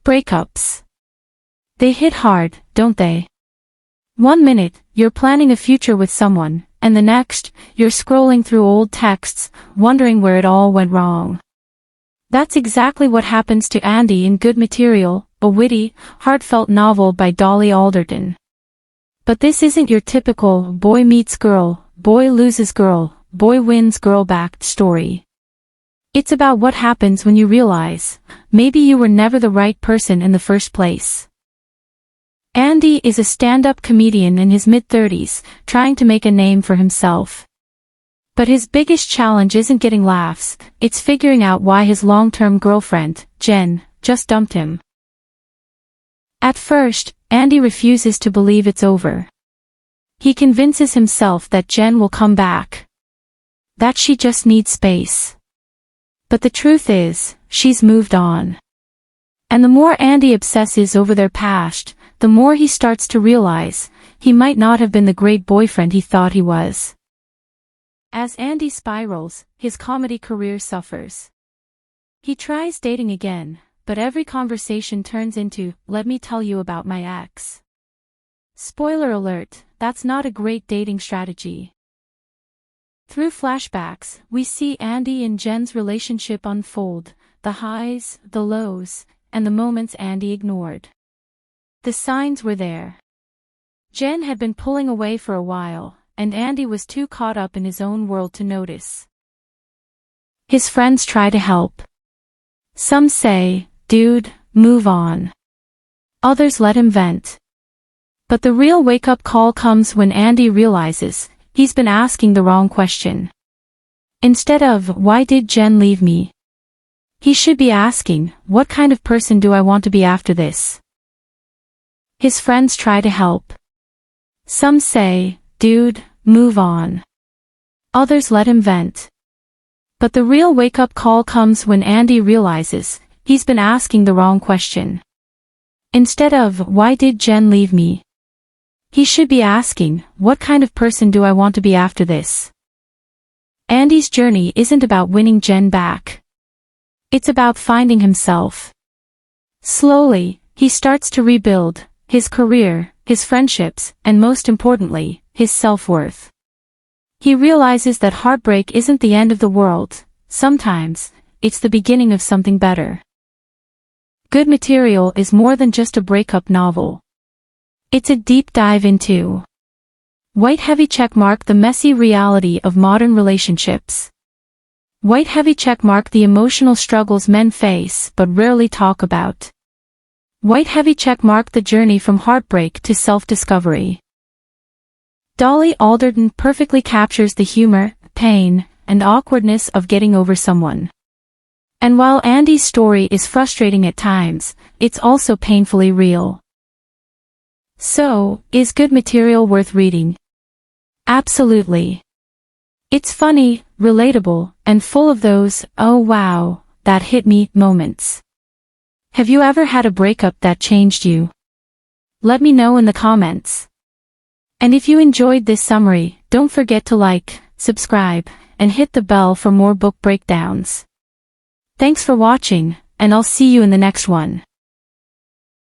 Breakups. They hit hard, don't they? One minute, you're planning a future with someone, and the next, you're scrolling through old texts, wondering where it all went wrong. That's exactly what happens to Andy in Good Material, a witty, heartfelt novel by Dolly Alderton. But this isn't your typical boy meets girl, boy loses girl, boy wins girl back story. It's about what happens when you realize, maybe you were never the right person in the first place. Andy is a stand-up comedian in his mid-30s, trying to make a name for himself. But his biggest challenge isn't getting laughs, it's figuring out why his long-term girlfriend, Jen, just dumped him. At first, Andy refuses to believe it's over. He convinces himself that Jen will come back. That she just needs space. But the truth is, she's moved on. And the more Andy obsesses over their past, the more he starts to realize, he might not have been the great boyfriend he thought he was. As Andy spirals, his comedy career suffers. He tries dating again, but every conversation turns into, "Let me tell you about my ex." Spoiler alert, that's not a great dating strategy. Through flashbacks, we see Andy and Jen's relationship unfold, the highs, the lows, and the moments Andy ignored. The signs were there. Jen had been pulling away for a while, and Andy was too caught up in his own world to notice. His friends try to help. Some say, "Dude, move on." Others let him vent. But the real wake-up call comes when Andy realizes, he's been asking the wrong question. Instead of, "Why did Jen leave me?" he should be asking, "What kind of person do I want to be after this?" His friends try to help. Some say, "Dude, move on." Others let him vent. But the real wake-up call comes when Andy realizes, he's been asking the wrong question. Instead of, "Why did Jen leave me?" he should be asking, "What kind of person do I want to be after this?" Andy's journey isn't about winning Jen back. It's about finding himself. Slowly, he starts to rebuild his career, his friendships, and most importantly, his self-worth. He realizes that heartbreak isn't the end of the world, sometimes, it's the beginning of something better. Good Material is more than just a breakup novel. It's a deep dive into white heavy checkmark the messy reality of modern relationships. White heavy checkmark the emotional struggles men face but rarely talk about. White heavy checkmark the journey from heartbreak to self-discovery. Dolly Alderton perfectly captures the humor, pain, and awkwardness of getting over someone. And while Andy's story is frustrating at times, it's also painfully real. So, is Good Material worth reading? Absolutely. It's funny, relatable, and full of those, "Oh wow, that hit me" moments. Have you ever had a breakup that changed you? Let me know in the comments. And if you enjoyed this summary, don't forget to like, subscribe, and hit the bell for more book breakdowns. Thanks for watching, and I'll see you in the next one.